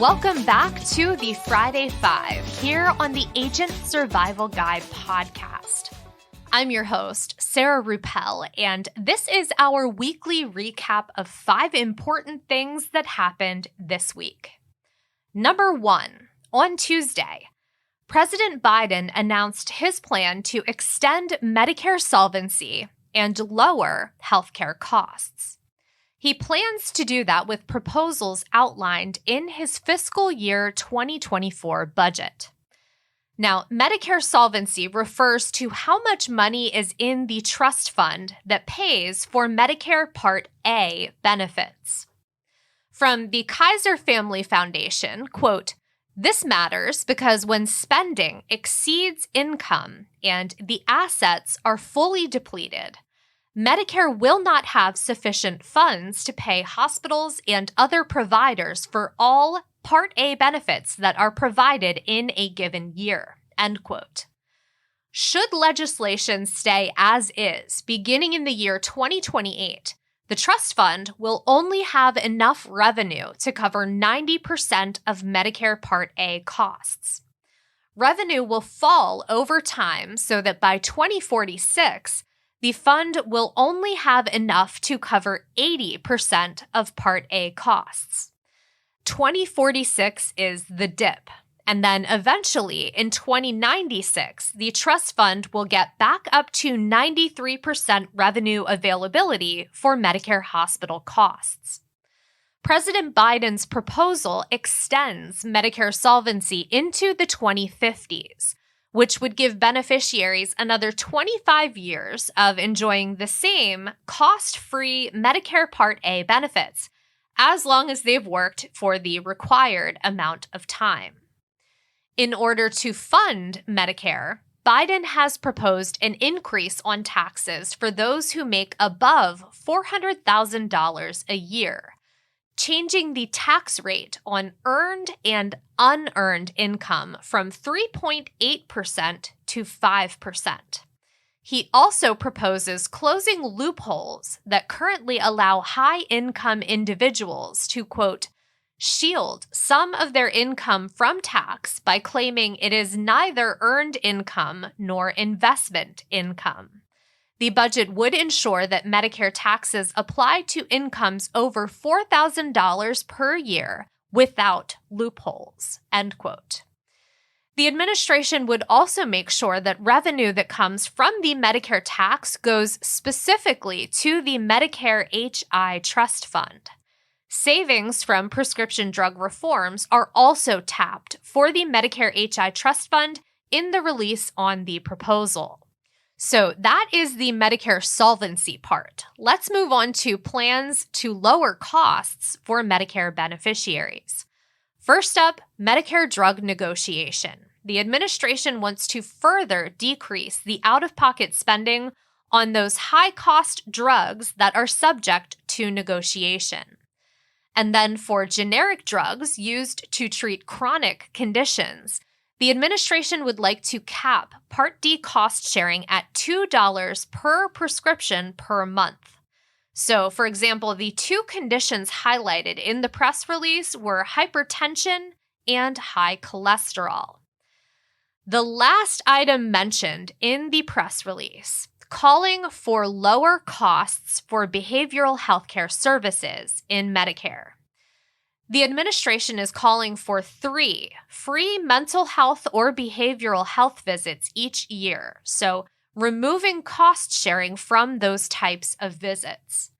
Welcome back to the Friday Five here on the Agent Survival Guide podcast. I'm your host, Sarah Ruppel, and this is our weekly recap of 5 important things that happened this week. Number 1, on Tuesday, President Biden announced his plan to extend Medicare Solvency and lower healthcare costs. He plans to do that with proposals outlined in his fiscal year 2024 budget. Now, Medicare Solvency refers to how much money is in the trust fund that pays for Medicare Part A benefits. From the Kaiser Family Foundation, quote, "This matters because when spending exceeds income and the assets are fully depleted, Medicare will not have sufficient funds to pay hospitals and other providers for all Part A benefits that are provided in a given year," end quote. Should legislation stay as is, beginning in the year 2028, the trust fund will only have enough revenue to cover 90% of Medicare Part A costs. Revenue will fall over time so that by 2046, the fund will only have enough to cover 80% of Part A costs. 2046 is the dip, and then eventually in 2096, the trust fund will get back up to 93% revenue availability for Medicare hospital costs. President Biden's proposal extends Medicare Solvency into the 2050s, which would give beneficiaries another 25 years of enjoying the same cost-free Medicare Part A benefits, as long as they've worked for the required amount of time. In order to fund Medicare, Biden has proposed an increase on taxes for those who make above $400,000 a year, changing the tax rate on earned and unearned income from 3.8% to 5%. He also proposes closing loopholes that currently allow high-income individuals to, quote, shield some of their income from tax by claiming it is neither earned income nor investment income. The budget would ensure that Medicare taxes apply to incomes over $4,000 per year without loopholes, end quote. The administration would also make sure that revenue that comes from the Medicare tax goes specifically to the Medicare HI Trust Fund. Savings from prescription drug reforms are also tapped for the Medicare HI Trust Fund in the release on the proposal. So that is the Medicare solvency part. Let's move on to plans to lower costs for Medicare beneficiaries. First up, Medicare drug negotiation. The administration wants to further decrease the out-of-pocket spending on those high-cost drugs that are subject to negotiation. And then for generic drugs used to treat chronic conditions, the administration would like to cap Part D cost sharing at $2 per prescription per month. So, for example, the 2 conditions highlighted in the press release were hypertension and high cholesterol. The last item mentioned in the press release, calling for lower costs for behavioral healthcare services in Medicare. The administration is calling for 3 free mental health or behavioral health visits each year, so removing cost sharing from those types of visits.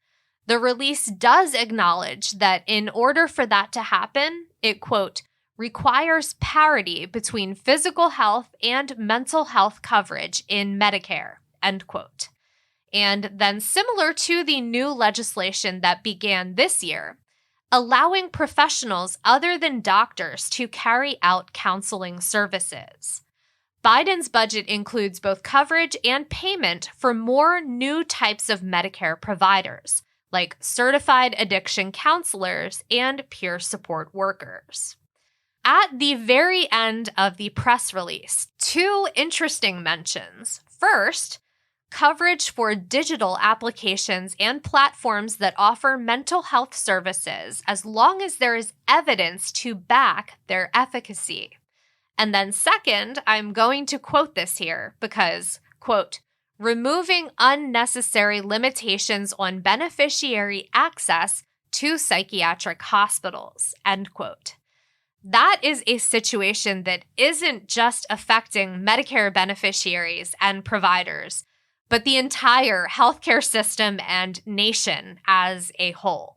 The release does acknowledge that in order for that to happen, it, quote, requires parity between physical health and mental health coverage in Medicare, end quote. And then similar to the new legislation that began this year, allowing professionals other than doctors to carry out counseling services. Biden's budget includes both coverage and payment for more new types of Medicare providers, like certified addiction counselors and peer support workers. At the very end of the press release, 2 interesting mentions. First, coverage for digital applications and platforms that offer mental health services as long as there is evidence to back their efficacy. And then second, I'm going to quote this here because, quote, removing unnecessary limitations on beneficiary access to psychiatric hospitals, end quote. That is a situation that isn't just affecting Medicare beneficiaries and providers, but the entire healthcare system and nation as a whole.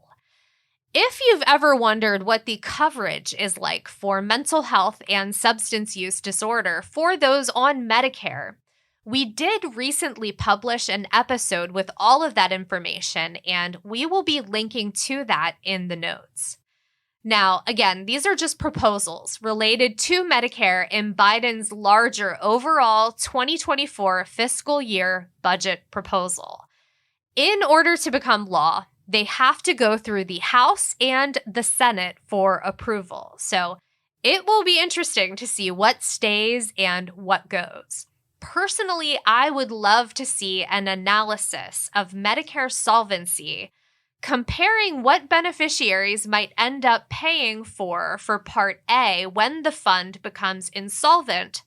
If you've ever wondered what the coverage is like for mental health and substance use disorder for those on Medicare, we did recently publish an episode with all of that information, and we will be linking to that in the notes. Now, again, these are just proposals related to Medicare in Biden's larger overall 2024 fiscal year budget proposal. In order to become law, they have to go through the House and the Senate for approval. So it will be interesting to see what stays and what goes. Personally, I would love to see an analysis of Medicare Solvency comparing what beneficiaries might end up paying for Part A when the fund becomes insolvent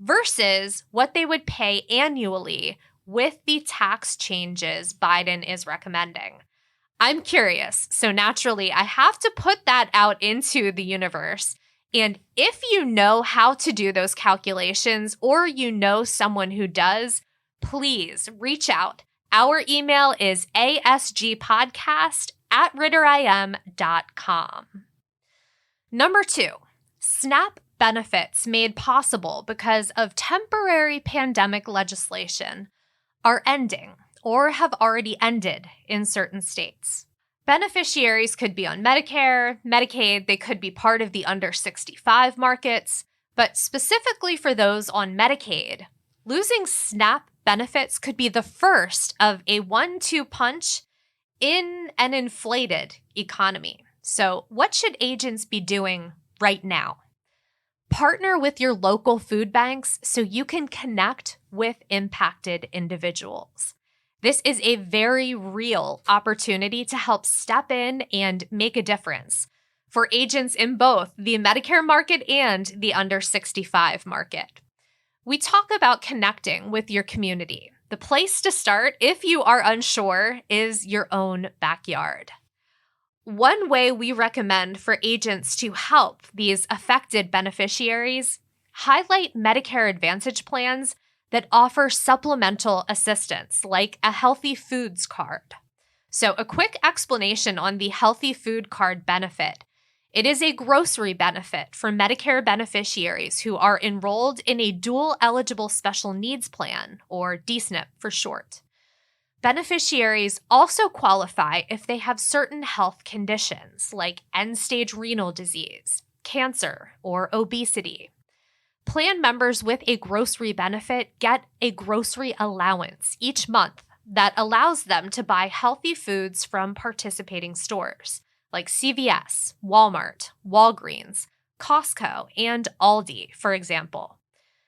versus what they would pay annually with the tax changes Biden is recommending. I'm curious, so naturally I have to put that out into the universe. And if you know how to do those calculations or you know someone who does, please reach out. Our email is asgpodcast@ritterim.com. Number 2, SNAP benefits made possible because of temporary pandemic legislation are ending or have already ended in certain states. Beneficiaries could be on Medicare, Medicaid, they could be part of the under 65 markets, but specifically for those on Medicaid, losing SNAP benefits could be the first of a 1-2 punch in an inflated economy. So, what should agents be doing right now? Partner with your local food banks so you can connect with impacted individuals. This is a very real opportunity to help step in and make a difference for agents in both the Medicare market and the under 65 market. We talk about connecting with your community. The place to start, if you are unsure, is your own backyard. One way we recommend for agents to help these affected beneficiaries, highlight Medicare Advantage plans that offer supplemental assistance, like a healthy foods card. So a quick explanation on the healthy food card benefit. It is a grocery benefit for Medicare beneficiaries who are enrolled in a dual eligible special needs plan, or DSNP for short. Beneficiaries also qualify if they have certain health conditions like end-stage renal disease, cancer, or obesity. Plan members with a grocery benefit get a grocery allowance each month that allows them to buy healthy foods from participating stores like CVS, Walmart, Walgreens, Costco, and Aldi, for example.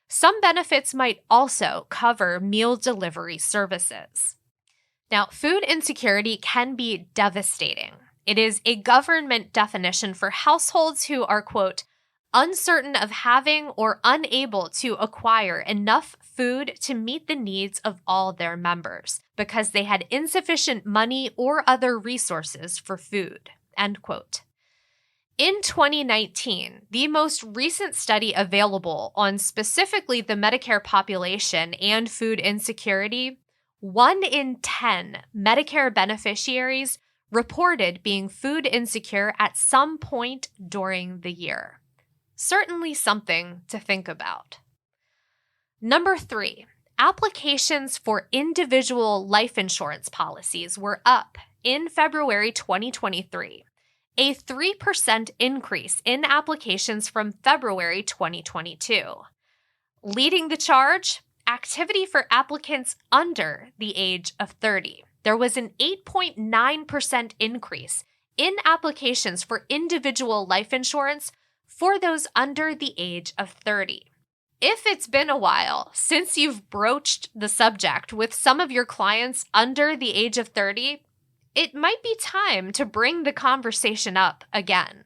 Some benefits might also cover meal delivery services. Now, food insecurity can be devastating. It is a government definition for households who are, quote, uncertain of having or unable to acquire enough food to meet the needs of all their members because they had insufficient money or other resources for food, end quote. In 2019, the most recent study available on specifically the Medicare population and food insecurity, 1 in 10 Medicare beneficiaries reported being food insecure at some point during the year. Certainly something to think about. Number 3, applications for individual life insurance policies were up in February 2023, a 3% increase in applications from February 2022. Leading the charge, activity for applicants under the age of 30. There was an 8.9% increase in applications for individual life insurance for those under the age of 30. If it's been a while since you've broached the subject with some of your clients under the age of 30, it might be time to bring the conversation up again.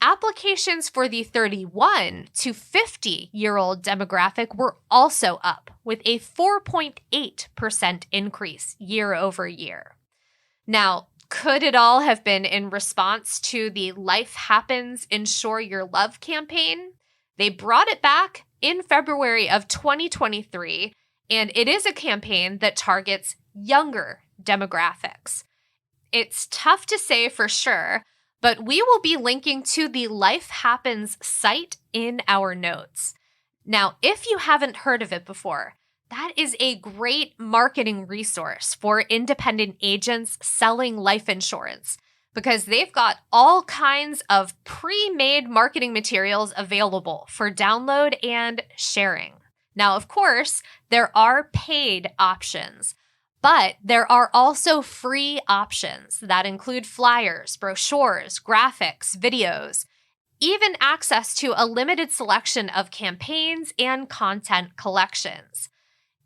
Applications for the 31 to 50-year-old demographic were also up, with a 4.8% increase year over year. Now, could it all have been in response to the Life Happens, Insure Your Love campaign? They brought it back in February of 2023, and it is a campaign that targets younger demographics. It's tough to say for sure, but we will be linking to the Life Happens site in our notes. Now, if you haven't heard of it before, that is a great marketing resource for independent agents selling life insurance because they've got all kinds of pre-made marketing materials available for download and sharing. Now, of course, there are paid options, but there are also free options that include flyers, brochures, graphics, videos, even access to a limited selection of campaigns and content collections.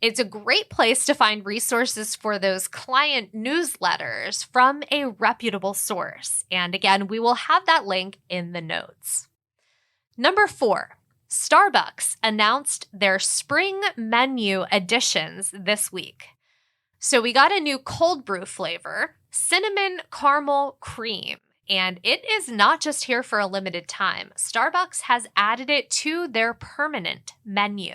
It's a great place to find resources for those client newsletters from a reputable source. And again, we will have that link in the notes. Number 4, Starbucks announced their spring menu additions this week. So we got a new cold brew flavor, cinnamon caramel cream, and it is not just here for a limited time. Starbucks has added it to their permanent menu.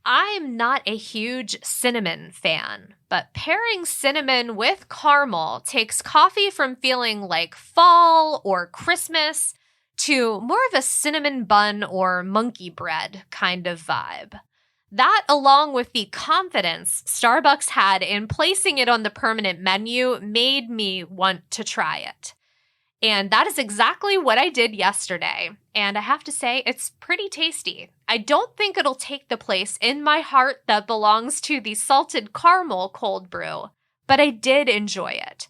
I'm not a huge cinnamon fan, but pairing cinnamon with caramel takes coffee from feeling like fall or Christmas to more of a cinnamon bun or monkey bread kind of vibe. That, along with the confidence Starbucks had in placing it on the permanent menu, made me want to try it. And that is exactly what I did yesterday. And I have to say, it's pretty tasty. I don't think it'll take the place in my heart that belongs to the salted caramel cold brew, but I did enjoy it.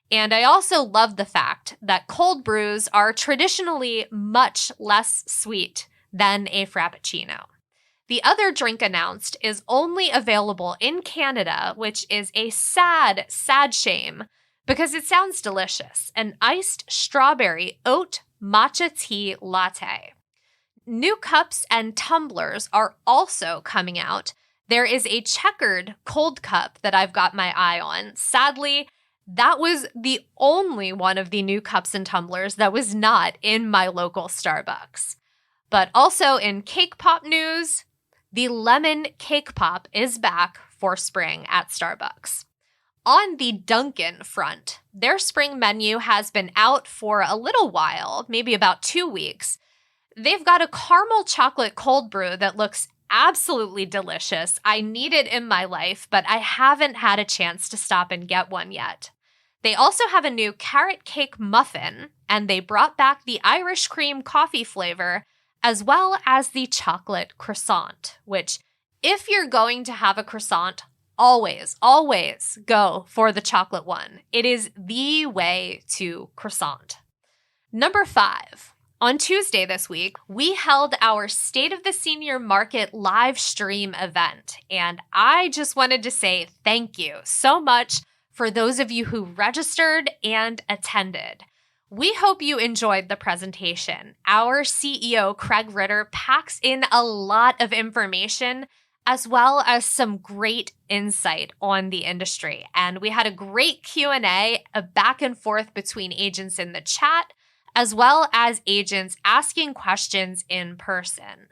And I also love the fact that cold brews are traditionally much less sweet than a Frappuccino. The other drink announced is only available in Canada, which is a sad, sad shame because it sounds delicious. An iced strawberry oat matcha tea latte. New cups and tumblers are also coming out. There is a checkered cold cup that I've got my eye on. Sadly, that was the only one of the new cups and tumblers that was not in my local Starbucks. But also in cake pop news, the lemon cake pop is back for spring at Starbucks. On the Dunkin front, their spring menu has been out for a little while, maybe about 2 weeks. They've got a caramel chocolate cold brew that looks absolutely delicious. I need it in my life, but I haven't had a chance to stop and get one yet. They also have a new carrot cake muffin, and they brought back the Irish cream coffee flavor, as well as the chocolate croissant, which, if you're going to have a croissant, always, always go for the chocolate one. It is the way to croissant. Number 5. On Tuesday this week, we held our State of the Senior Market live stream event, and I just wanted to say thank you so much for those of you who registered and attended. We hope you enjoyed the presentation. Our CEO, Craig Ritter, packs in a lot of information as well as some great insight on the industry. And we had a great Q&A, a back and forth between agents in the chat, as well as agents asking questions in person.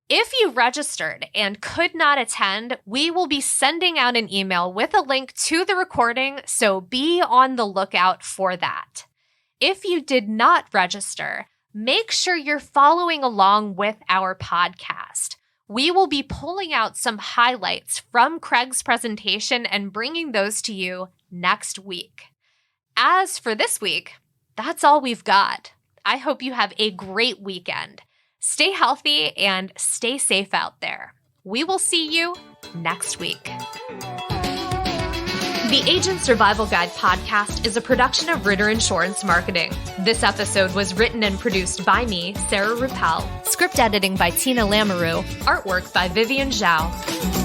If you registered and could not attend, we will be sending out an email with a link to the recording, so be on the lookout for that. If you did not register, make sure you're following along with our podcast. We will be pulling out some highlights from Craig's presentation and bringing those to you next week. As for this week, that's all we've got. I hope you have a great weekend. Stay healthy and stay safe out there. We will see you next week. The Agent Survival Guide podcast is a production of Ritter Insurance Marketing. This episode was written and produced by me, Sarah Ruppel. Script editing by Tina Lamoureux. Artwork by Vivian Zhao.